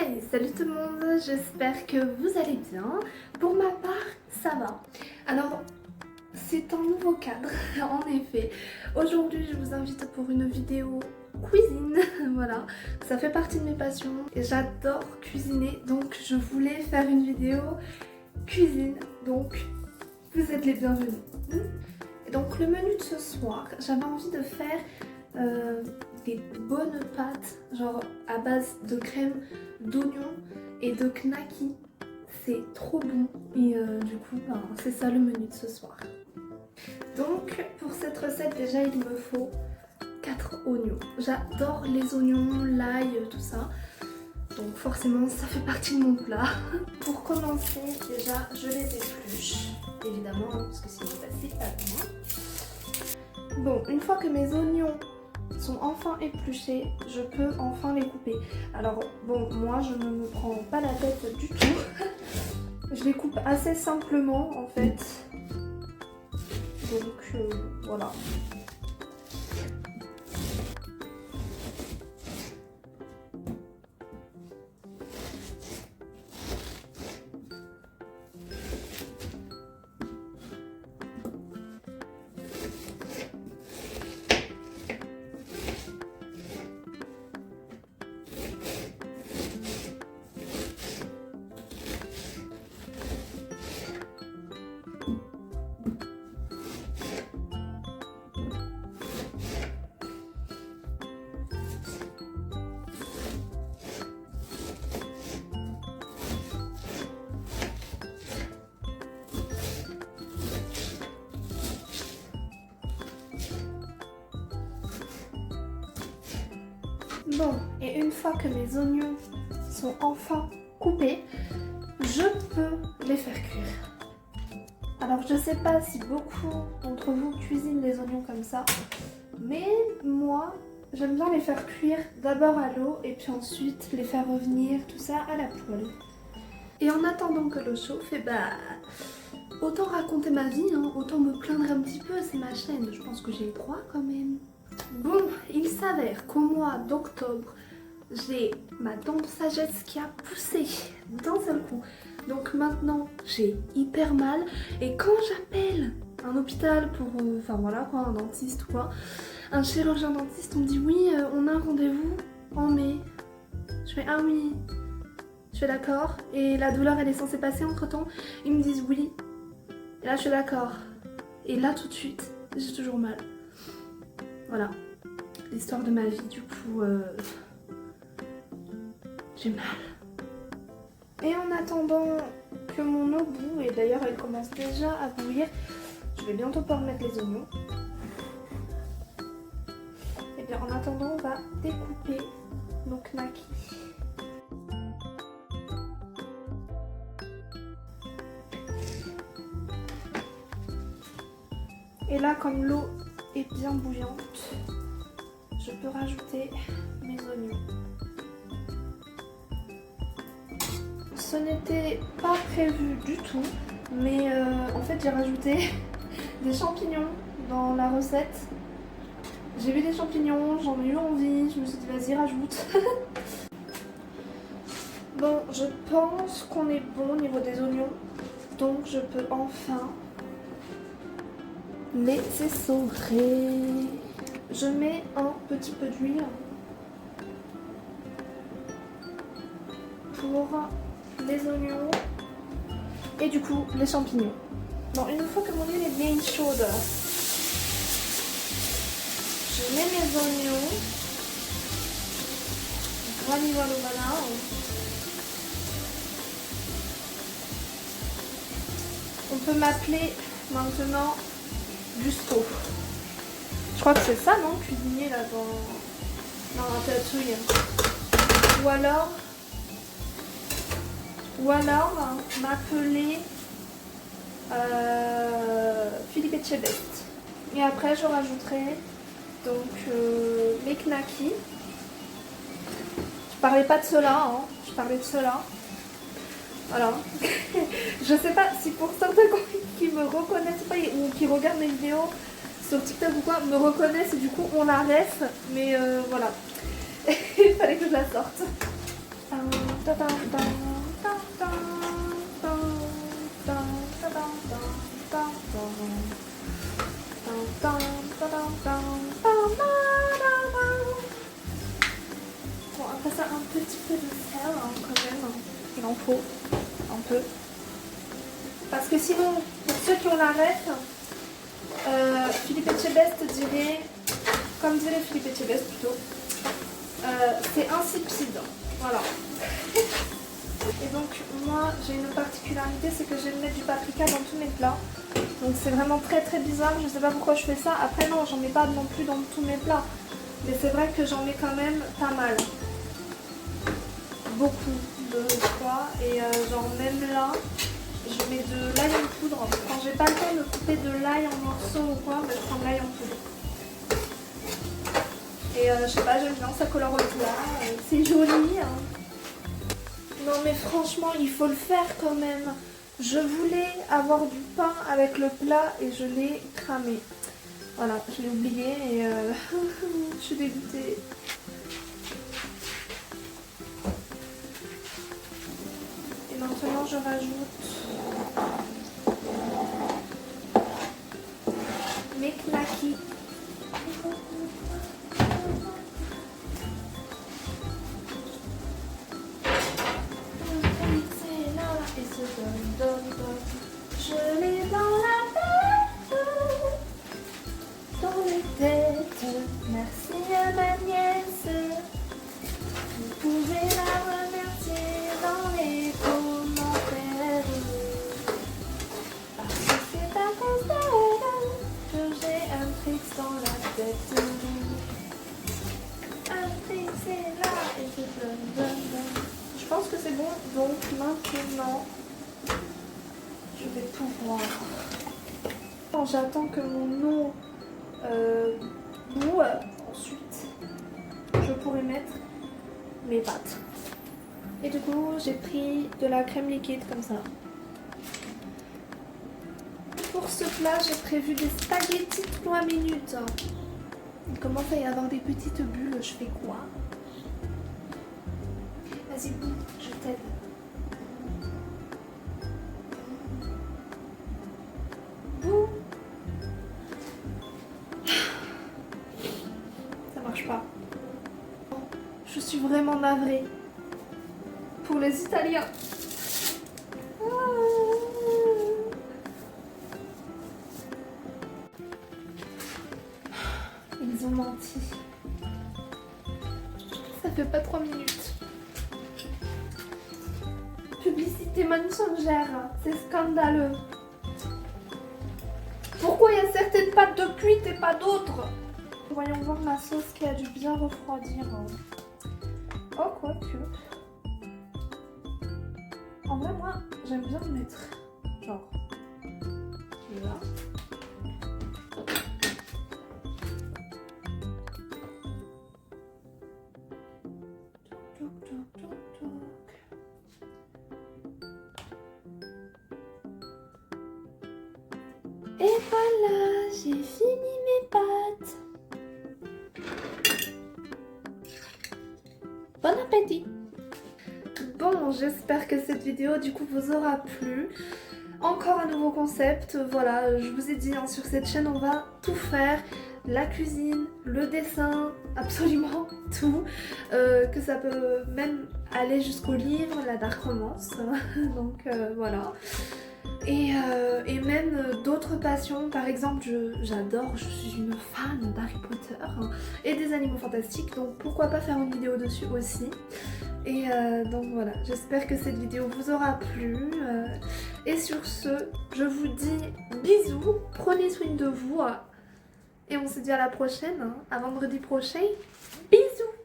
Hi, salut tout le monde, j'espère que vous allez bien. Pour ma part, ça va. Alors, c'est un nouveau cadre, en effet. Aujourd'hui, je vous invite pour une vidéo cuisine, voilà. Ça fait partie de mes passions et j'adore cuisiner, donc je voulais faire une vidéo cuisine, donc vous êtes les bienvenus. Et donc le menu de ce soir, j'avais envie de faire des bonnes pâtes, genre à base de crème d'oignon et de knacky. C'est trop bon et du coup, c'est ça le menu de ce soir. Donc pour cette recette, déjà il me faut 4 oignons. J'adore les oignons, l'ail, tout ça. Donc forcément, ça fait partie de mon plat. Pour commencer, déjà, je les épluche, évidemment, parce que sinon c'est pas bon. Bon, une fois que mes oignons sont enfin épluchés, je peux enfin les couper. Alors bon, moi je ne me prends pas la tête du tout. Je les coupe assez simplement en fait. Donc voilà. Bon, et une fois que mes oignons sont enfin coupés, je peux les faire cuire. Alors je sais pas si beaucoup d'entre vous cuisinent les oignons comme ça, mais moi j'aime bien les faire cuire d'abord à l'eau et puis ensuite les faire revenir tout ça à la poêle. Et en attendant que l'eau chauffe, autant raconter ma vie, autant me plaindre un petit peu, c'est ma chaîne, je pense que j'ai le droit quand même. Bon, il s'avère qu'au mois d'octobre, j'ai ma dent de sagesse qui a poussé d'un seul coup. Donc maintenant, j'ai hyper mal. Et quand j'appelle un hôpital pour, un dentiste ou quoi, un chirurgien dentiste, on me dit oui, on a un rendez-vous en mai. Je fais ah oui, je fais d'accord. Et la douleur, elle est censée passer entre temps. Ils me disent oui. Et là, je suis d'accord. Et là, tout de suite, j'ai toujours mal. Voilà, l'histoire de ma vie, du coup, j'ai mal. Et en attendant que mon eau boue, et d'ailleurs elle commence déjà à bouillir, je vais bientôt pouvoir mettre les oignons. Et bien en attendant, on va découper nos knackis. Et là, comme l'eau est bien bouillante, je peux rajouter mes oignons. Ce n'était pas prévu du tout, mais en fait j'ai rajouté des champignons dans la recette. J'ai vu des champignons, j'en ai eu envie, je me suis dit vas-y rajoute. Bon, je pense qu'on est bon au niveau des oignons, donc je peux enfin les essorer. Je mets un petit peu d'huile pour les oignons et du coup les champignons. Bon, une fois que mon huile est bien chaude, je mets mes oignons. Voilà. On peut m'appeler maintenant Gusto. Je crois que c'est ça, non, cuisinier là dans Ratatouille. Ou alors m'appeler Philippe Etchebest. Et après je rajouterai donc mes knackis. Je parlais pas de cela, je parlais de cela. Voilà. Je sais pas si pour certains qui me reconnaissent pas ou qui regardent mes vidéos sur TikTok ou quoi me reconnaissent et du coup on la reste, mais voilà. Il fallait que je la sorte. Bon, après ça, un petit peu de sel hein, quand même. Il en faut un peu. Parce que sinon, pour ceux qui ont la ref, Philippe Etchebest dirait, comme dirait Philippe Etchebest plutôt, c'est insipide. Voilà. Et donc moi j'ai une particularité, c'est que j'aime mettre du paprika dans tous mes plats. Donc c'est vraiment très très bizarre, je sais pas pourquoi je fais ça. Après non, j'en mets pas non plus dans tous mes plats. Mais c'est vrai que j'en mets quand même pas mal. Beaucoup de fois. Et genre même là, je mets de l'ail en poudre. Quand j'ai pas le temps de couper de l'ail en morceaux ou quoi, je prends de l'ail en poudre. Et je sais pas, j'aime bien, ça colore le plat, c'est joli. Hein. Non mais franchement, il faut le faire quand même. Je voulais avoir du pain avec le plat et je l'ai cramé. Voilà, je l'ai oublié et je suis dégoûtée. Et maintenant je rajoute mes knackis. Je l'ai dans la tête, dans les têtes. Merci à ma nièce. Vous pouvez la remercier dans les commentaires. Parce que c'est à cause d'elle que j'ai un trix dans la tête. Un trix est là et je donne. Je pense que c'est bon, donc maintenant je vais pouvoir. J'attends que mon eau boue. Ensuite, je pourrai mettre mes pâtes. Et du coup, j'ai pris de la crème liquide comme ça. Pour ce plat, j'ai prévu des spaghettis 3 minutes. Il commence à y avoir des petites bulles. Je fais quoi? Vas-y, je t'aide. Ça marche pas. Je suis vraiment navrée. Pour les Italiens. Ils ont menti. Ça fait pas 3 minutes. Publicité mensongère, c'est scandaleux. Pourquoi il y a certaines pâtes de cuite et pas d'autres? Voyons voir ma sauce qui a dû bien refroidir. Oh, quoique. En vrai, moi, j'aime bien le mettre. Genre. Là. Toc, toc, toc, toc. Et voilà, j'ai fini mes pâtes. Bon appétit. Bon, j'espère que cette vidéo du coup vous aura plu. Encore un nouveau concept, voilà, je vous ai dit hein, sur cette chaîne on va tout faire. La cuisine, le dessin, absolument tout. Que ça peut même aller jusqu'au livre, la dark romance. Donc voilà. Et même d'autres passions, par exemple j'adore, je suis une fan d'Harry Potter hein, et des animaux fantastiques, donc pourquoi pas faire une vidéo dessus aussi. Et donc voilà, j'espère que cette vidéo vous aura plu. Et sur ce, je vous dis bisous, prenez soin de vous. Et on se dit à la prochaine, hein, à vendredi prochain. Bisous!